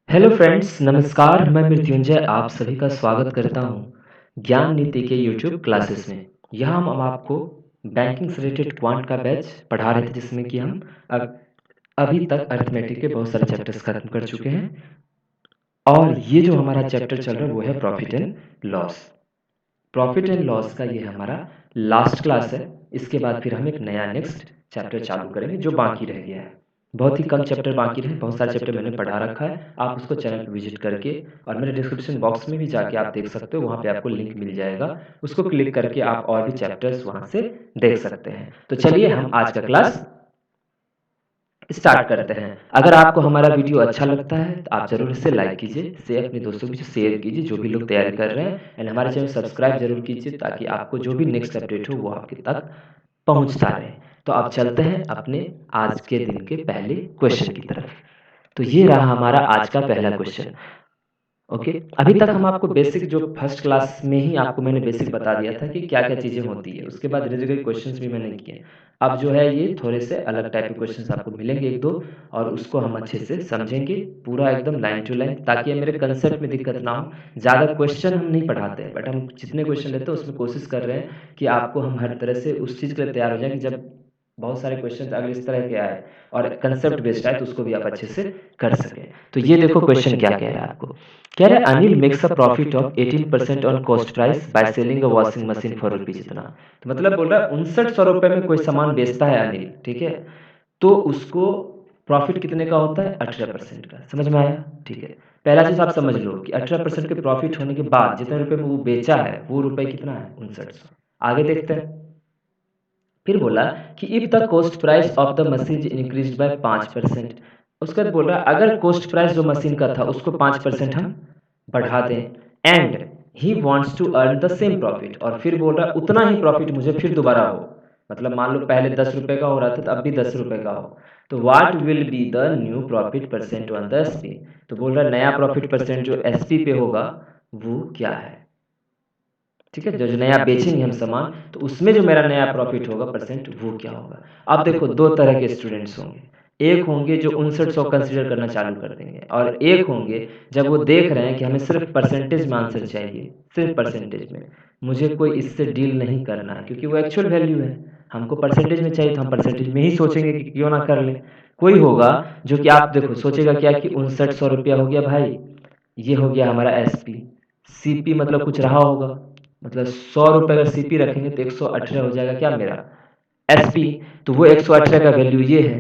Hello friends, नमस्कार। मैं मृत्युंजय आप सभी का स्वागत करता हूँ ज्ञान नीति के यूट्यूब क्लासेस में। यहाँ हम आपको बैंकिंग से रिलेटेड क्वांट का बैच पढ़ा रहे थे, जिसमें कि हम अभी तक अरिथमेटिक के बहुत सारे चैप्टर्स खत्म कर चुके हैं। और ये जो हमारा चैप्टर चल रहा है वो है profit and loss. Profit and loss का ये हमारा लास्ट क्लास है। इसके बाद फिर हम एक नया नेक्स्ट चैप्टर चालू करेंगे जो बाकी रह गया है। बहुत ही कम चैप्टर बाकी रहे, बहुत सारे चैप्टर मैंने पढ़ा रखा है। आप उसको चैनल पर विजिट करके और मेरे डिस्क्रिप्शन बॉक्स में भी जाके आप देख सकते हो, वहाँ पे आपको लिंक मिल जाएगा। उसको क्लिक करके आप और भी चैप्टर्स वहाँ से देख सकते हैं। तो चलिए हम आज का क्लास स्टार्ट करते हैं। अगर आपको हमारा वीडियो अच्छा लगता है तो आप जरूर इसे लाइक कीजिए, इसे अपने दोस्तों के साथ शेयर कीजिए जो भी लोग तैयारी कर रहे हैं, एंड हमारे चैनल सब्सक्राइब जरूर कीजिए ताकि आपको जो भी नेक्स्ट अपडेट हो वो आपके तक पहुंचता रहे। तो अब चलते हैं अपने आज के दिन के पहले क्वेश्चन की तरफ। तो ये रहा हमारा आज का पहला क्वेश्चन। ओके, अभी तक हम आपको बेसिक जो फर्स्ट क्लास में ही आपको मैंने बेसिक बता दिया था कि क्या क्या चीज़ें होती है। उसके बाद धीरे धीरे क्वेश्चंस भी मैंने किए। अब जो है ये थोड़े से अलग टाइप के क्वेश्चंस आपको मिलेंगे एक दो, और उसको हम अच्छे से समझेंगे पूरा एकदम लाइन टू लाइन, ताकि मेरे कंसेप्ट में दिक्कत ना हो। ज़्यादा क्वेश्चन हम नहीं पढ़ाते हैं, बट हम जितने क्वेश्चन लेते हैं उसमें कोशिश कर रहे हैं कि आपको हम हर तरह से उस चीज़ के लिए तैयार हो जाए कि जब बहुत सारे क्वेश्चन अगर इस तरह के आए और कंसेप्ट बेस्ड आए तो उसको भी आप अच्छे से कर सकें। तो ये देखो क्वेश्चन क्या कह रहा है आपको। कह रहा है Anil makes a profit of 18% on cost price by selling a washing machine for rupees इतना। तो मतलब बोल रहा है 6900 रुपये में कोई सामान बेचता है अनिल, ठीक है, तो उसको प्रॉफिट कितने का होता है? 18% का। समझ में आया? ठीक है। पहला चीज आप समझ लो कि 18% के प्रॉफिट होने के बाद जितने रुपए में वो बेचा है वो रुपए कितना है? 6900। आगे देखते हैं। फिर बोला कि if the cost price of the machine increase by 5%। उसके बाद बोल रहा है अगर कॉस्ट प्राइस जो मशीन का था उसको 5% हम बढ़ा दें, and he wants to earn the same profit, और फिर बोल रहा है उतना ही प्रॉफिट मुझे फिर दोबारा हो। मतलब मान लो पहले 10 रुपए का हो रहा था तो अब भी 10 रुपए का हो, तो what will be the new profit percent on the SP. तो बोल रहा है नया प्रॉफिट परसेंट जो एसपी पे होगा वो क्या है? ठीक है, जो जो नया बेचेंगे हम सामान तो उसमें जो मेरा नया प्रॉफिट होगा परसेंट वो क्या होगा। अब देखो दो तरह के स्टूडेंट्स होंगे। एक होंगे जो 6900 कंसिडर करना चालू कर देंगे, और एक होंगे जब वो देख रहे हैं कि हमें सिर्फ परसेंटेज में आंसर चाहिए, सिर्फ परसेंटेज में, मुझे कोई इससे डील नहीं करना है क्योंकि वो एक्चुअल वैल्यू है, हमको परसेंटेज में चाहिए तो हम परसेंटेज में ही सोचेंगे कि क्यों ना कर लें। कोई होगा जो कि आप देखो सोचेगा क्या कि 6900 रुपया हो गया भाई, ये हो गया हमारा एसपी, सीपी मतलब कुछ रहा होगा, मतलब 100 रुपये अगर सीपी रखेंगे तो 118 हो जाएगा क्या मेरा एसपी। तो वो 118 का वैल्यू ये है,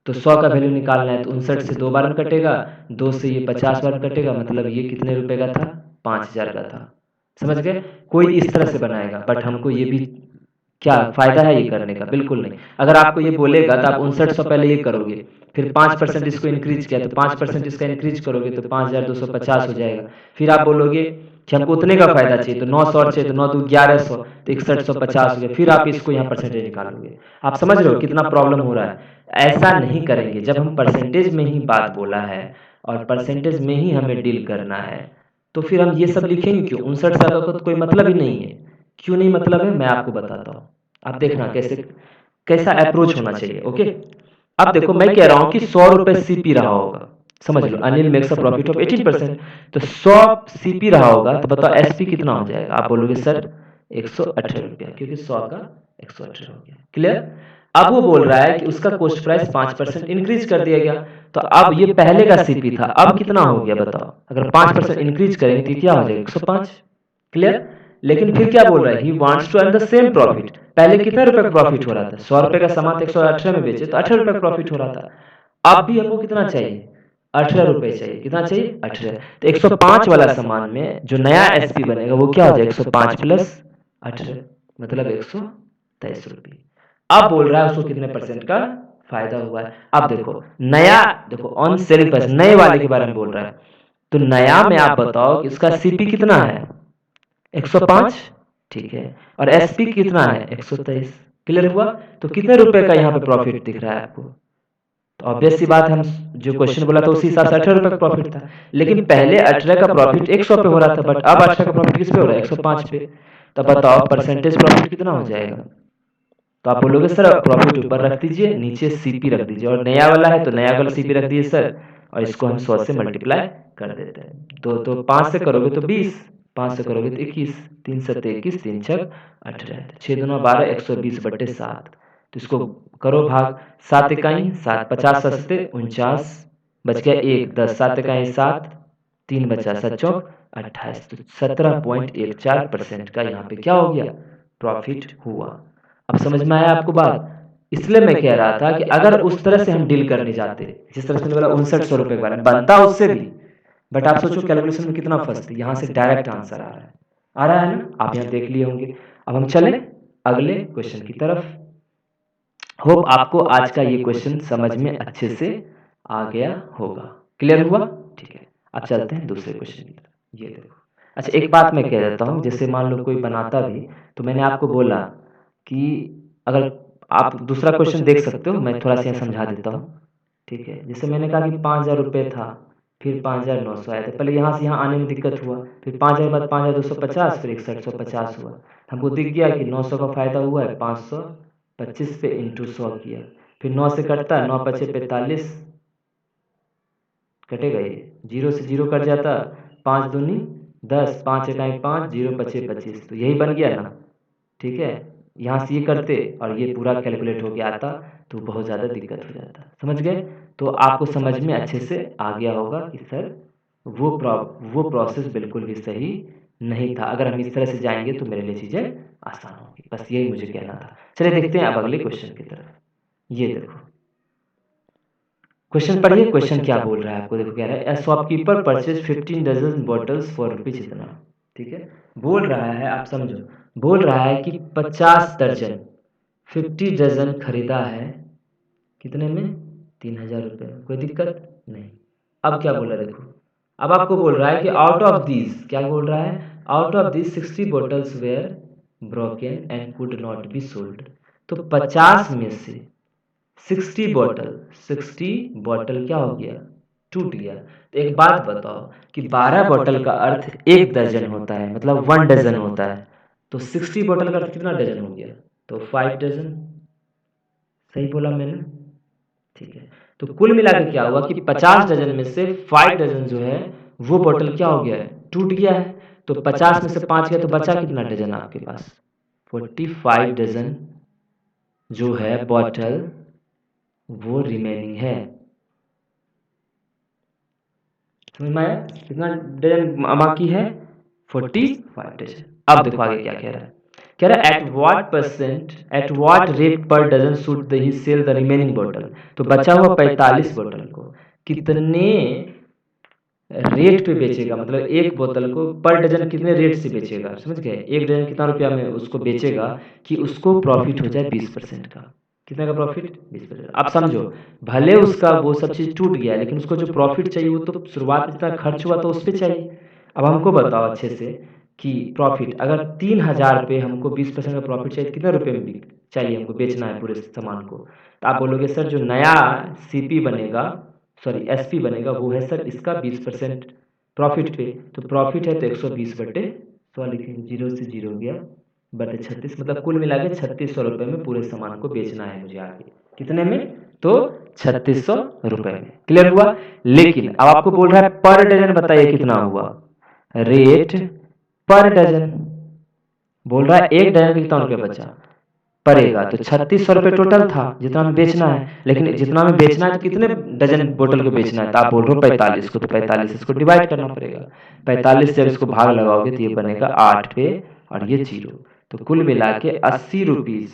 तो 100 का वैल्यू निकालना है तो 59 से 2 बार में कटेगा, 2 से ये 50 बार में कटेगा, मतलब ये कितने रुपए का था? 5000 का था। समझ गए? कोई इस तरह से बनाएगा, बट हमको ये भी क्या फायदा है ये करने का? बिल्कुल नहीं। अगर आपको ये बोलेगा तो आप 5900 पहले ये करोगे, फिर 5% इसको इंक्रीज किया तो 5% इसका इंक्रीज करोगे तो 5250 हो जाएगा। फिर आप बोलोगे कि हमको उतने का फायदा चाहिए तो 900 और चाहिए तो 9 दो 1100 तो 6150 हो गया, फिर आप इसको यहाँ परसेंटेज निकालोगे। आप समझ रहे हो कितना प्रॉब्लम हो रहा है? ऐसा नहीं करेंगे। जब हम परसेंटेज में ही बात बोला है और परसेंटेज में ही हमें डील करना है तो फिर हम ये सब लिखेंगे क्यों? 59 का तो कोई मतलब ही नहीं है। क्यों नहीं मतलब है मैं आपको बताता हूँ, आप देखना कैसे कैसा अप्रोच होना चाहिए। ओके, अब देखो मैं कह रहा हूँ कि 100 रुपए सीपी रहा होगा, समझ लो Anil makes a profit of 18%, तो 100 सीपी रहा होगा तो बताओ एसपी कितना हो जाएगा? आप बोलोगे सर 118 रुपया, क्योंकि 100 का 118 हो गया। क्लियर? अब वो बोल रहा है कि उसका कॉस्ट प्राइस 5% इंक्रीज कर दिया गया, तो अब ये पहले का सीपी था, अब कितना हो गया बताओ? अगर 5% इंक्रीज करेंगे तो क्या हो जाएगा? 105। क्लियर? लेकिन फिर क्या बोल रहा है? He wants to earn the same profit. पहले कितने रुपए का प्रॉफिट हो रहा था? 100 रुपए का सामान 118 में बेचे तो 18 रुपए का प्रॉफिट हो रहा था। अब भी हमको कितना चाहिए? 18 रुपए चाहिए। कितना चाहिए? 18। तो 105 वाला सामान में जो नया एसपी बनेगा वो क्या हो जाएगा? 105 प्लस 18 मतलब 123 रुपये। अब बोल रहा है उसको कितने परसेंट का फायदा हुआ है। अब देखो नया, देखो ऑन सेलिंग प्राइस नए वाले के बारे में बोल रहा है, तो नया में आप बताओ कि उसका सीपी कितना है? 105। ठीक है, और एसपी कितना है? 123। क्लियर हुआ? तो कितने रुपए का यहाँ पे प्रॉफिट दिख रहा है आपको? तो ऑब्वियस सी बात है, हम जो क्वेश्चन बोला था उसी हिसाब से 18 रुपए का प्रॉफिट था, लेकिन पहले 18 का प्रॉफिट 100 पे हो रहा था, बट अब 18 का प्रॉफिट किस पे हो रहा है? 105 पे। तो बताओ परसेंटेज प्रॉफिट कितना हो जाएगा? तो आप बोलोगे सर प्रॉफिट ऊपर रख दीजिए नीचे सीपी रख दीजिए, और नया वाला है तो नया वाला सीपी रख दीजिए सर, और इसको हम 100 से मल्टीप्लाई कर देते हैं। तो 5 से करोगे तो 20, 5 से करोगे तो 21, 3 7 21, 3 6 18, 6 दूना 12, 120/7। तो इसको करो भाग, 7 इकाई 7, 50 सस्ते 49, बच गया 1, 10, 7 इकाई 7, 3 बचा 7 चौक 28। तो 17.14% का यहाँ पे क्या हो गया, प्रॉफिट हुआ। अब समझ में आया आपको बात? इसलिए मैं कह रहा था कि अगर उस तरह से हम डील करने जाते, जिस तरह से मैंने बोला 5900 रुपये के बारे में, बनता उससे भी, बट आप सोचो कैलकुलेशन में कितना फंसते। यहाँ से डायरेक्ट आंसर आ रहा है ना, आप यहाँ देख लिए होंगे। अब हम चले अगले क्वेश्चन की तरफ। होप आपको आज का ये क्वेश्चन समझ में अच्छे से आ गया होगा, क्लियर हुआ? ठीक है, अब चलते हैं दूसरे क्वेश्चन की तरफ। ये देखो, अच्छा एक बात मैं कह देता हूँ, जैसे मान लो कोई बनाता भी, तो मैंने आपको बोला कि अगर आप दूसरा क्वेश्चन देख सकते हो, मैं थोड़ा सा समझा देता हूँ, ठीक है। जैसे मैंने कहा कि 5000 रुपये था, फिर 5900 आया था, पहले यहाँ से यहाँ आने में दिक्कत हुआ, फिर 5000 के बाद 5250, फिर 6150 हुआ। हमको दिख गया कि 900 का फायदा हुआ है, 525 पे इंटू 100 किया, फिर 9 से कटता है, 9 पचे 45, कटेगा ये, 0 से 0 कट जाता, 5 दूनी 10, 5 इकाई 5, 0 पचे 25, तो यही बन गया ना, ठीक है। यहाँ से ये करते और ये पूरा कैलकुलेट हो गया आता, तो बहुत ज़्यादा दिक्कत हो जाता, समझ गए? तो आपको समझ में अच्छे से आ गया होगा कि सर वो प्रोसेस बिल्कुल भी सही नहीं था। अगर हम इस तरह से जाएंगे तो मेरे लिए चीज़ें आसान होंगी, बस यही मुझे कहना था। चलिए देखते हैं अब अगले क्वेश्चन की तरफ। ये देखो क्वेश्चन पढ़िए, क्वेश्चन क्या बोल रहा है आपको, देखो कह रहा है, a shopkeeper purchase 15 dozen bottles for rupees इतना, ठीक है। बोल रहा है, आप समझो, बोल रहा है कि 50 दर्जन, 50 डजन खरीदा है, कितने में, 3000 रुपये में, कोई दिक्कत नहीं। अब क्या बोला देखो, अब आपको बोल रहा है कि आउट ऑफ दीज, क्या बोल रहा है, out of these 60 bottles were broken and could not be sold. तो 50 में से 60 बॉटल क्या हो गया, टूट गया। तो एक बात बताओ कि 12 बॉटल का अर्थ 1 दर्जन होता है, मतलब 1 डजन होता है, तो 60 बॉटल का अर्थ कितना डजन हो गया, तो 5 डजन। सही बोला मैंने? ठीक है। तो कुल मिलाकर क्या हुआ कि 50 डजन में से 5 डजन जो है वो बॉटल क्या हो गया है, टूट गया है। तो 50 में से 5 गया तो बचा कितना डजन आपके पास, 45 डजन जो है बॉटल वो रिमेनिंग है। समझ में आया? कितना डजन बाकी है, 45 डजन। अब देखो आगे क्या कह रहा है, कह रहा है at what rate per dozen should the he sell the remaining bottle. तो बचा हुआ 45 बॉटल को कितने रेट पे बेचेगा, मतलब एक बोतल को पर डजन कितने रेट से बेचेगा, समझ गए? एक डजन कितना रुपया में उसको बेचेगा कि उसको प्रॉफिट हो जाए 20% का। कितने का प्रॉफिट, 20%। अब समझो, भले उसका वो सब चीज़ टूट गया, लेकिन उसको जो प्रॉफिट चाहिए वो तो शुरुआत में जितना खर्च हुआ तो उस पर चाहिए। अब हमको बताओ अच्छे से कि प्रॉफिट अगर 3000 पे हमको 20% का प्रॉफिट चाहिए, कितने रुपये में चाहिए हमको बेचना है पूरे सामान को। तो आप बोलोगे सर जो नया सीपी बनेगा, सॉरी एसपी बनेगा, वो है सर इसका 20% प्रॉफिट पे। तो प्रॉफिट है तो 120/100 लिखेंगे, 0 से 0 गया बटे 36, मतलब कुल मिला के 3600 रुपये में पूरे सामान को बेचना है मुझे आगे। कितने में, तो 3600 रुपये में। क्लियर हुआ? लेकिन अब आपको बोल रहा है पर डजन बताइए कितना हुआ, रेट पर डजन। बोल रहा है एक डजन का कितना रुपया बचा पड़ेगा, तो 3600 रुपये टोटल था जितना में बेचना है, लेकिन जितना में बेचना है तो कितने डजन बोतल को बेचना है, तो आप बोल रहे हो 45 को, तो 45 इसको डिवाइड करना पड़ेगा। 45 जब इसको भाग लगाओगे तो ये बनेगा 8 पे और ये 0, तो कुल मिला के 80 रुपीज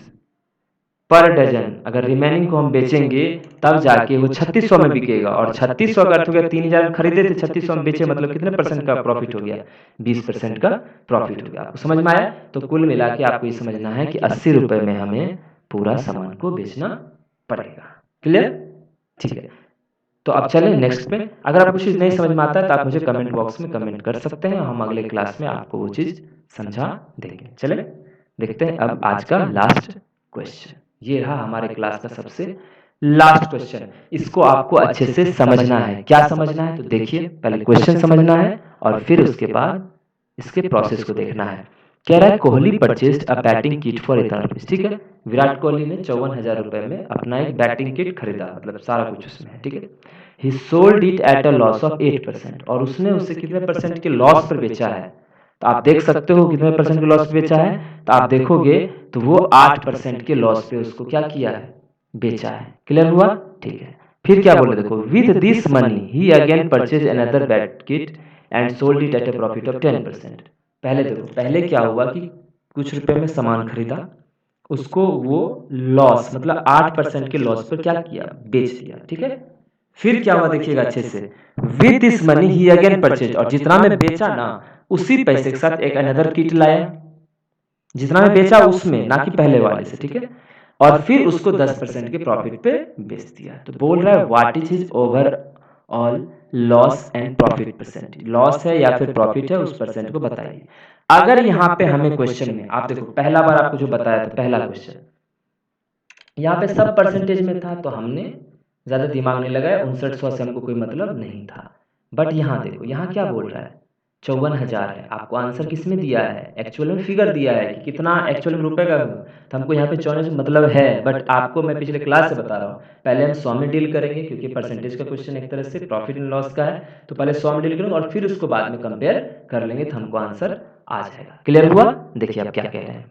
पर डजन अगर रिमेनिंग को हम बेचेंगे तब जाके वो 3600 में बिकेगा। और 3600 का अर्थ हो गया 3000 में खरीदे थे, 3600 में बेचे, मतलब कितने परसेंट का प्रॉफिट हो गया, 20% का प्रॉफिट हो गया। आपको समझ में आया? तो कुल मिला के आपको ये समझना है कि 80 रुपये में हमें पूरा सामान को बेचना पड़ेगा। क्लियर? ठीक है। तो अब चलें नेक्स्ट पे। अगर आपको चीज़ नहीं समझ में आता है तो आप मुझे कमेंट बॉक्स में कमेंट कर सकते हैं, हम अगले क्लास में आपको वो चीज़ समझा देंगे। चलें देखते हैं अब आज का लास्ट क्वेश्चन। ये रहा हमारे क्लास का सबसे लास्ट क्वेश्चन। इसको आपको अच्छे से समझना है। क्या समझना है? तो देखिए, पहले क्वेश्चन समझना है और फिर उसके बाद इसके प्रोसेस को देखना है। कह रहा है Kohli purchased a batting kit for इतना रुपीज, ठीक है। विराट कोहली ने 54,000 रुपये में अपना एक बैटिंग किट खरीदा, मतलब सारा कुछ उसमें है, ठीक है। ही sold it at a loss of 8%, और उसने उसे कितने परसेंट के लॉस पर बेचा है। तो आप देख सकते हो कितने परसेंट के लॉस पे बेचा है, तो आप देखोगे तो वो 8% के लॉस पे उसको क्या किया है, बेचा है। क्लियर हुआ? ठीक है। फिर क्या बोले देखो, with this money he again purchase another bat kit and sold it at A profit of 10%। पहले देखो, पहले क्या हुआ कि कुछ रुपए में सामान खरीदा, उसको वो लॉस मतलब 8% के लॉस पर क्या किया, बेच दिया। ठीक है। फिर क्या हुआ देखिएगा अच्छे से, with this money he again purchase, और जितना में बेचा ना उसी पैसे के साथ एक अनदर किट लाया, जितना में बेचा उसमें, ना कि पहले वाले से। ठीक है। और फिर उसको 10% के प्रॉफिट पे बेच दिया। तो बोल रहा है what is his over all loss and profit percentage, loss है या फिर प्रॉफिट है उस परसेंट को बताइए। अगर यहाँ पे हमें क्वेश्चन में आप देखो, पहला बार आपको जो बताया था पहला क्वेश्चन, यहाँ पे सब परसेंटेज में था तो हमने ज़्यादा दिमाग नहीं लगाया, 5900 से हमको कोई मतलब नहीं था। बट यहाँ देखो, यहाँ क्या बोल रहा है, 54,000 है। आपको आंसर किस में दिया है, एक्चुअल में फिगर दिया है कि कितना एक्चुअल में रुपए का, तो हमको यहाँ पे 54 मतलब है। बट आपको मैं पिछले क्लास से बता रहा हूँ, पहले हम 100 में डील करेंगे क्योंकि परसेंटेज का क्वेश्चन एक तरह से प्रॉफिट एंड लॉस का है, तो पहले 100 में डील करेंगे और फिर उसको बाद में कंपेयर कर लेंगे तो हमको आंसर आ जाएगा। क्लियर हुआ? देखिए अब क्या कह रहे हैं,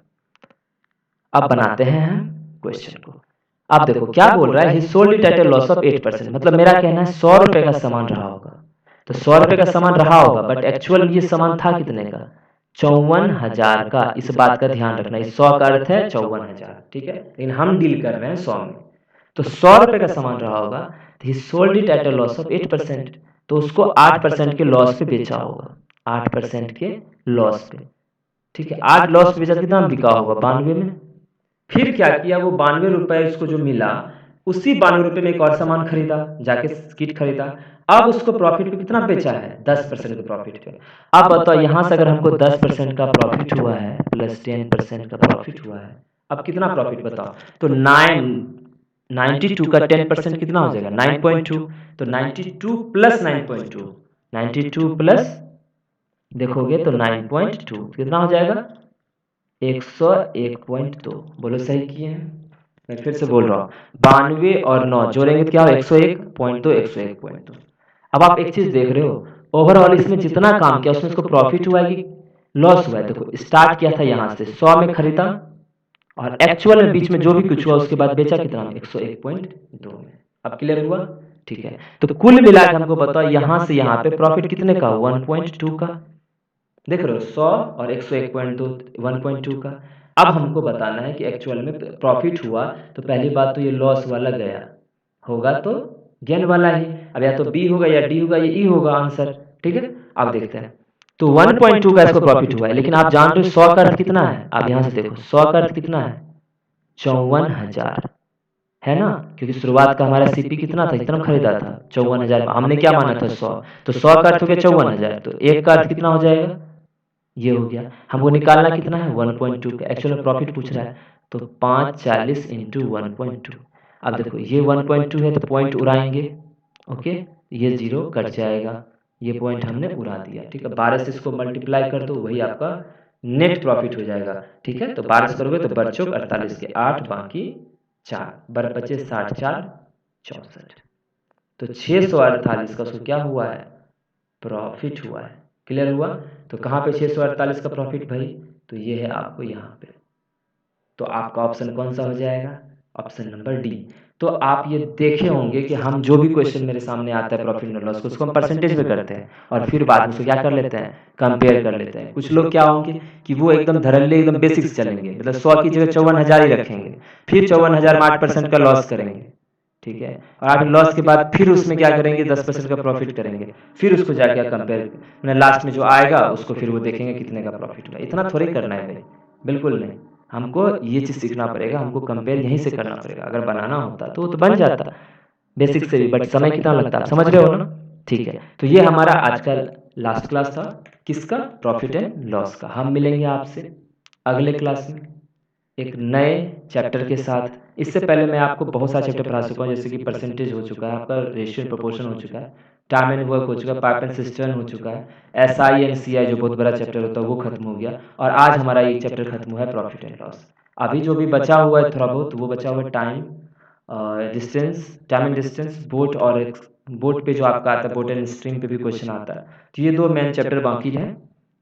अब बनाते हैं हम क्वेश्चन को। अब देखो क्या बोल रहा है, ही sold it at A loss of 8%, मतलब मेरा कहना है 100 रुपए का सामान रहा होगा, तो 100 रुपए का सामान रहा होगा, बट एक्चुअल ये सामान था कितने का, 54,000 का। इस बात का ध्यान रखना, इस 100 का अर्थ है 54,000। ठीक है, लेकिन हम डील कर रहे हैं 100 में, तो 100 रुपए का सामान रहा होगा, तो ही sold it at A loss of 8%, तो उसको 8% के लॉस पे बेचा होगा, 8% के लॉस पे। ठीक है, 8 लॉस पे बेचा, कितना बिका होगा, 92 में। फिर क्या किया, वो 92 रुपए उसको जो मिला, उसी 92 रुपए में एक और सामान खरीदा, जाके किट खरीदा। अब उसको प्रॉफिट पे कितना बेचा है, 10% के प्रॉफिट पे। अब बताओ यहाँ से अगर हमको 10% का प्रॉफिट हुआ है प्लस 10% का प्रॉफिट हुआ है, अब कितना प्रॉफिट बताओ, तो 92 का 10% कितना हो जाएगा, 9.2। तो 92 प्लस 9.2, 92 प्लस देखोगे तो 9.2 कितना हो जाएगा, 101.2। बोलो सही किए हैं? मैं फिर से बोल रहा हूँ, 92 और 9 जोड़ेंगे तो क्या हो, 101.2, 101.2। अब आप एक चीज देख रहे हो, ओवरऑल इसमें जितना काम किया उसमें इसको प्रॉफिट हुआ है कि लॉस हुआ है। देखो स्टार्ट किया था यहाँ से 100 में खरीदा, और एक्चुअल में बीच में जो भी कुछ हुआ उसके बाद बेचा कितना में, 101.2 में। अब क्लियर हुआ? ठीक है, तो कुल मिलाकर हमको बताओ यहाँ से यहाँ पे प्रॉफिट कितने का, 1.2 का। देख रहे हो 100 और 101.2, 1.2 का। अब हमको बताना है कि एक्चुअल में प्रॉफिट हुआ, तो पहली बात तो ये लॉस वाला गया होगा तो गेन वाला ही, अब या तो बी होगा या डी होगा या ई होगा आंसर। ठीक है, अब देखते हैं। तो 1.2 का इसको प्रॉफिट हुआ है, लेकिन आप जान रहे हो 100 का अर्थ कितना है, आप यहाँ से देखो 100 का अर्थ कितना है, 54,000 है ना, क्योंकि शुरुआत का हमारा सीपी कितना था, कितना खरीदा था, 54,000। हमने क्या माना था 100, तो 100 का अर्थ हो गया 54,000, तो एक का अर्थ कितना हो जाएगा, ये हो गया। हमको निकालना कितना है, 1.2 का, एक्चुअल में प्रॉफिट पूछ रहा है, तो 540 इंटू 1.2। अब देखो ये 1.2 है तो पॉइंट उड़ाएंगे, ओके, ये जीरो कट जाएगा, ये पॉइंट हमने उड़ा दिया। ठीक है, 12 से इसको मल्टीप्लाई कर दो, वही आपका नेट प्रॉफिट हो जाएगा। ठीक है, तो 12 से करोगे तो बच्चों 48 के 8 बाकी 4 बर बचे 60 4 64, तो 648 का उसको क्या हुआ है, प्रॉफिट हुआ है। क्लियर हुआ? तो कहाँ पे 648 का प्रॉफिट भाई, तो ये है आपको यहाँ पे, तो आपका ऑप्शन कौन सा हो जाएगा, ऑप्शन नंबर डी। तो आप ये देखे होंगे कि हम जो भी क्वेश्चन मेरे सामने आता है प्रॉफिट एंड लॉस को, उसको हम परसेंटेज में करते हैं और फिर बाद में उसको क्या कर लेते हैं, कंपेयर कर लेते हैं। कुछ लोग क्या होंगे कि वो एकदम धड़ल्ले एकदम बेसिक्स चलेंगे, मतलब 100 की जगह 54,000 ही रखेंगे, फिर 54,000 में 8% का लॉस करेंगे। ठीक है, और 8 लॉस के बाद फिर उसमें क्या करेंगे, 10% का प्रॉफिट करेंगे, फिर उसको जाके कंपेयर, मैंने लास्ट में जो आएगा उसको फिर वो देखेंगे कितने का प्रॉफिट हुआ। इतना थोड़ी करना है भाई, बिल्कुल नहीं। हमको ये चीज़ सीखना पड़ेगा, हमको कंपेयर यहीं से करना पड़ेगा। अगर बनाना होता तो वो तो बन जाता बेसिक से भी, बट समय कितना लगता है, आप समझ रहे हो ना। ठीक है, तो ये हमारा आज का लास्ट क्लास था, किसका, प्रॉफिट एंड लॉस का। हम मिलेंगे आपसे अगले क्लास में एक नए चैप्टर के साथ। इससे पहले मैं आपको बहुत सारे चैप्टर पढ़ा चुका हूँ, जैसे कि परसेंटेज हो चुका है आपका, रेशियो प्रोपोर्शन हो चुका है, टाइम एंड वर्क हो चुका है, पाइप एंड सिस्टम हो चुका है, SI एंड CI जो बहुत बड़ा चैप्टर होता है वो खत्म हो गया, और आज हमारा एक चैप्टर खत्म हुआ है प्रॉफिट एंड लॉस। अभी जो भी बचा हुआ है थोड़ा बहुत, वो बचा हुआ है time distance, time and distance, boat और बोट पे जो आपका आता है, बोट एंड स्ट्रीम पे भी क्वेश्चन आता है। तो ये 2 मेन चैप्टर बाकी हैं,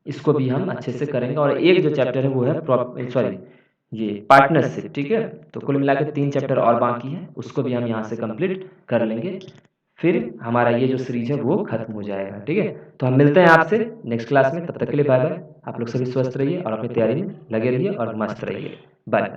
इसको भी हम अच्छे से करेंगे। और एक जो चैप्टर है वो है सॉरी ये पार्टनरशिप, ठीक है। तो कुल मिला के 3 चैप्टर और बाकी हैं, उसको भी हम यहाँ से कंप्लीट कर लेंगे, फिर हमारा ये जो सीरीज है वो खत्म हो जाएगा, ठीक है। तो हम मिलते हैं आपसे नेक्स्ट क्लास में, तब तक के लिए बाय बाय। आप लोग सभी स्वस्थ रहिए और अपनी तैयारी में लगे रहिए और मस्त रहिए। बाय।